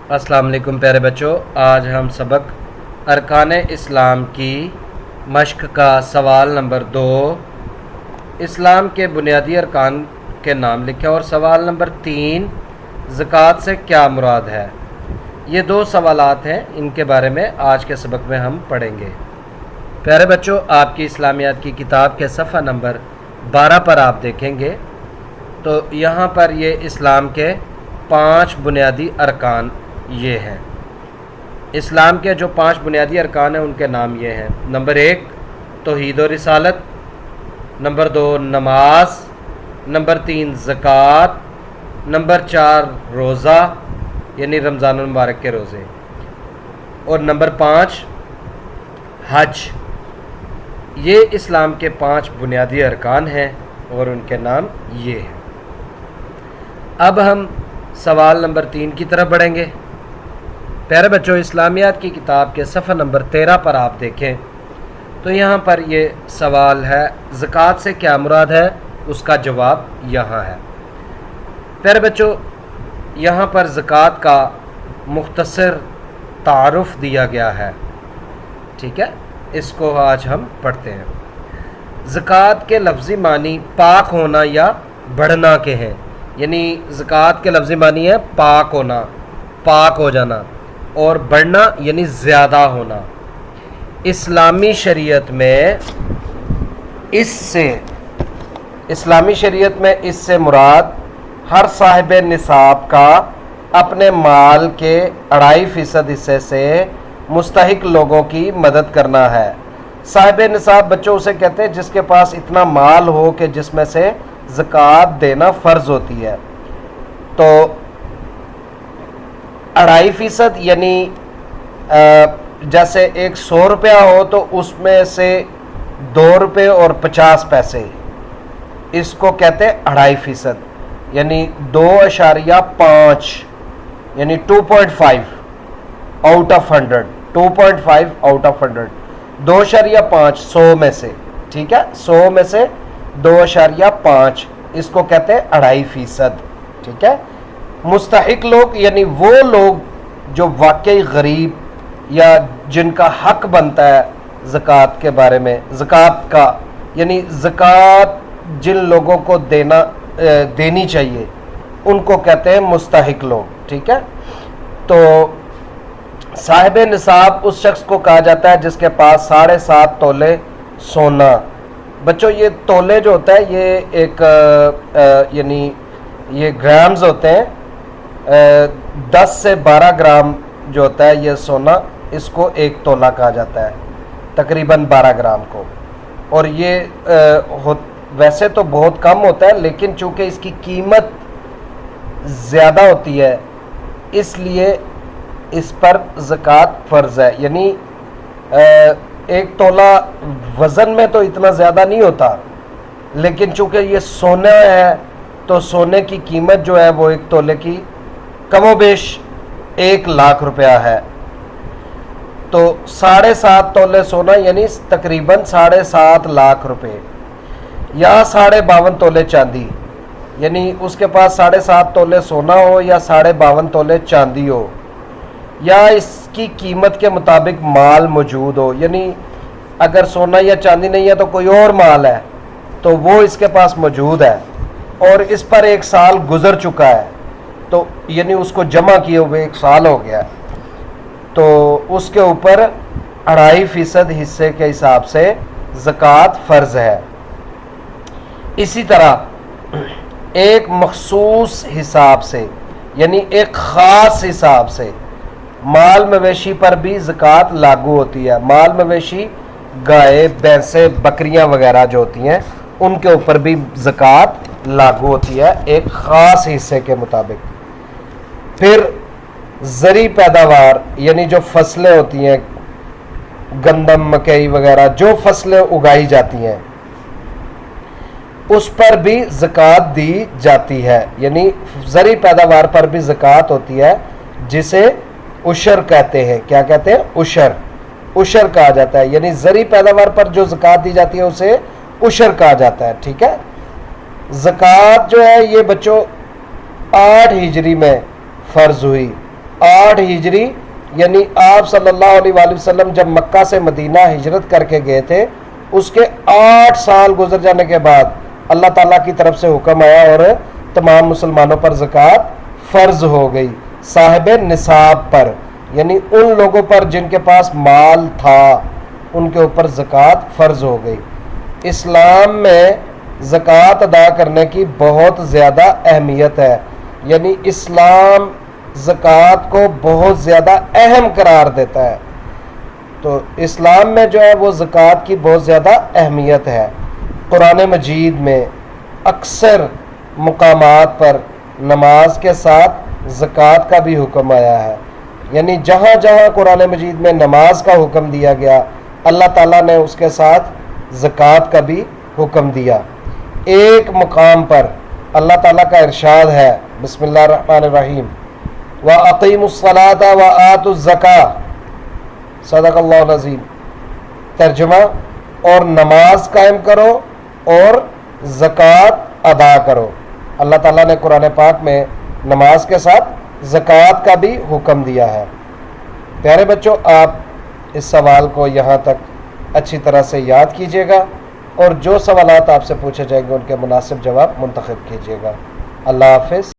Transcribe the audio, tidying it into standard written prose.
अस्सलाम वालेकुम प्यारे बच्चों, आज हम सबक अरकान इस्लाम की मश्क का सवाल नंबर 2 इस्लाम के बुनियादी अरकान के नाम लिखे और सवाल नंबर 3 ज़कात से क्या मुराद है। ये दो सवालात हैं, इनके बारे में आज के सबक में हम पढ़ेंगे। प्यारे बच्चों, आपकी इस्लामियात की किताब के सफ़ा नंबर 12 पर आप देखेंगे तो यहाँ पर ये इस्लाम के 5 बुनियादी अरकान ये हैं। इस्लाम के जो 5 बुनियादी अरकान हैं उनके नाम ये हैं। नंबर 1 तौहीद और रिसालत, नंबर 2 नमाज, नंबर 3 ज़कात, नंबर 4 रोज़ा यानी रमज़ान मुबारक के रोज़े, और नंबर 5 हज। ये इस्लाम के 5 बुनियादी अरकान हैं और उनके नाम ये हैं। अब हम सवाल नंबर 3 की तरफ बढ़ेंगे। प्यारे बच्चों, इस्लामियात की किताब के सफ़ा नंबर 13 पर आप देखें तो यहाँ पर ये सवाल है, ज़कात से क्या मुराद है। उसका जवाब यहाँ है। प्यारे बच्चों, यहाँ पर ज़कात का मुख्तसर तारुफ दिया गया है, ठीक है। इसको आज हम पढ़ते हैं। ज़कात के लफ्ज़ी मानी पाक होना या बढ़ना के हैं, यानी ज़कात के लफ्ज़ी मानी है पाक होना, पाक हो जाना, और बढ़ना यानी ज़्यादा होना। इस्लामी शरीयत में इससे मुराद हर साहिब निसाब का अपने माल के 2.5% हिस्से से मुस्तहिक लोगों की मदद करना है। साहिब निसाब बच्चों उसे कहते हैं जिसके पास इतना माल हो कि जिसमें से ज़कात देना फ़र्ज़ होती है। तो 2.5% यानी जैसे एक 100 रुपया हो तो उसमें से 2 रुपये और 50 पैसे, इसको कहते हैं 2.5%, यानी 2.5 यानी 2.5 आउट ऑफ 100, 2.5 आउट ऑफ 100, 2.5 100 में से, ठीक है, 100 में से 2.5, इसको कहते हैं 2.5%, ठीक है। मुस्तहिक लोग यानी वो लोग जो वाकई गरीब या जिनका हक बनता है ज़कात के बारे में, ज़कात का यानी ज़कात जिन लोगों को देनी चाहिए उनको कहते हैं मुस्तहिक लोग, ठीक है। तो साहिब निसाब उस शख्स को कहा जाता है जिसके पास 7.5 तोले सोना। बच्चों, ये तोले जो होता है ये एक यानी ये ग्राम्स होते हैं, 10 से 12 ग्राम जो होता है ये सोना, इसको एक तोला कहा जाता है, तकरीबन 12 ग्राम को। और ये वैसे तो बहुत कम होता है, लेकिन चूँकि इसकी कीमत ज़्यादा होती है इसलिए इस पर ज़कात फ़र्ज़ है। यानी एक तोला वज़न में तो इतना ज़्यादा नहीं होता, लेकिन चूँकि ये सोना है तो सोने की कीमत जो है वो एक तोले की कमोबेश 1 लाख रुपया है। तो 7.5 तोले सोना यानी तकरीबन 7.5 लाख रुपए, या 52.5 तोले चांदी, यानी उसके पास 7.5 तोले सोना हो या 52.5 तोले चांदी हो, या इसकी कीमत के मुताबिक माल मौजूद हो, यानी अगर सोना या चांदी नहीं है तो कोई और माल है तो वो इसके पास मौजूद है और इस पर 1 साल गुजर चुका है, तो यानी उसको जमा किए हुए 1 साल हो गया, तो उसके ऊपर 2.5% हिस्से के हिसाब से ज़कात फ़र्ज़ है। इसी तरह एक मखसूस हिसाब से यानी एक ख़ास हिसाब से माल मवेशी पर भी ज़कात लागू होती है। माल मवेशी गाय, भैंसें, बकरियां वगैरह जो होती हैं उनके ऊपर भी ज़कात लागू होती है एक ख़ास हिस्से के मुताबिक। फिर ज़री पैदावार यानी जो फसलें होती हैं, गंदम, मकई वगैरह जो फसलें उगाई जाती हैं उस पर भी ज़कात दी जाती है। यानी ज़री पैदावार पर भी ज़कात होती है जिसे उशर कहते हैं। क्या कहते हैं? उशर कहा जाता है। यानी ज़री पैदावार पर जो ज़कात दी जाती है उसे उशर कहा जाता है, ठीक है। ज़कात जो है ये बच्चों 8 हिजरी में फ़र्ज़ हुई 8 ہجری یعنی آپ صلی اللہ علیہ وآلہ وسلم جب مکہ سے مدینہ ہجرت کر کے گئے تھے، اس کے 8 سال گزر جانے کے بعد اللہ تعالیٰ کی طرف سے حکم آیا اور تمام مسلمانوں پر زکوٰۃ فرض ہو گئی، صاحب نصاب پر، یعنی ان لوگوں پر جن کے پاس مال تھا ان کے اوپر زکوٰۃ فرض ہو گئی۔ اسلام میں زکوٰۃ ادا کرنے کی بہت زیادہ اہمیت ہے، یعنی اسلام زکوٰۃ کو بہت زیادہ اہم قرار دیتا ہے۔ تو اسلام میں جو ہے وہ زکوٰۃ کی بہت زیادہ اہمیت ہے۔ قرآن مجید میں اکثر مقامات پر نماز کے ساتھ زکوٰۃ کا بھی حکم آیا ہے، یعنی جہاں جہاں قرآن مجید میں نماز کا حکم دیا گیا اللہ تعالیٰ نے اس کے ساتھ زکوٰۃ کا بھی حکم دیا۔ ایک مقام پر اللہ تعالیٰ کا ارشاد ہے، بسم اللہ الرحمن الرحیم، وَأَقِيمُوا الصَّلَاةَ وَآتُوا الزَّكَاةَ، صدق اللہ العظیم۔ ترجمہ، اور نماز قائم کرو اور زکوٰۃ ادا کرو۔ اللہ تعالیٰ نے قرآن پاک میں نماز کے ساتھ زکوٰۃ کا بھی حکم دیا ہے۔ پیارے بچوں، آپ اس سوال کو یہاں تک اچھی طرح سے یاد کیجیے گا اور جو سوالات آپ سے پوچھے جائیں گے ان کے مناسب جواب منتخب کیجیے گا۔ اللہ حافظ۔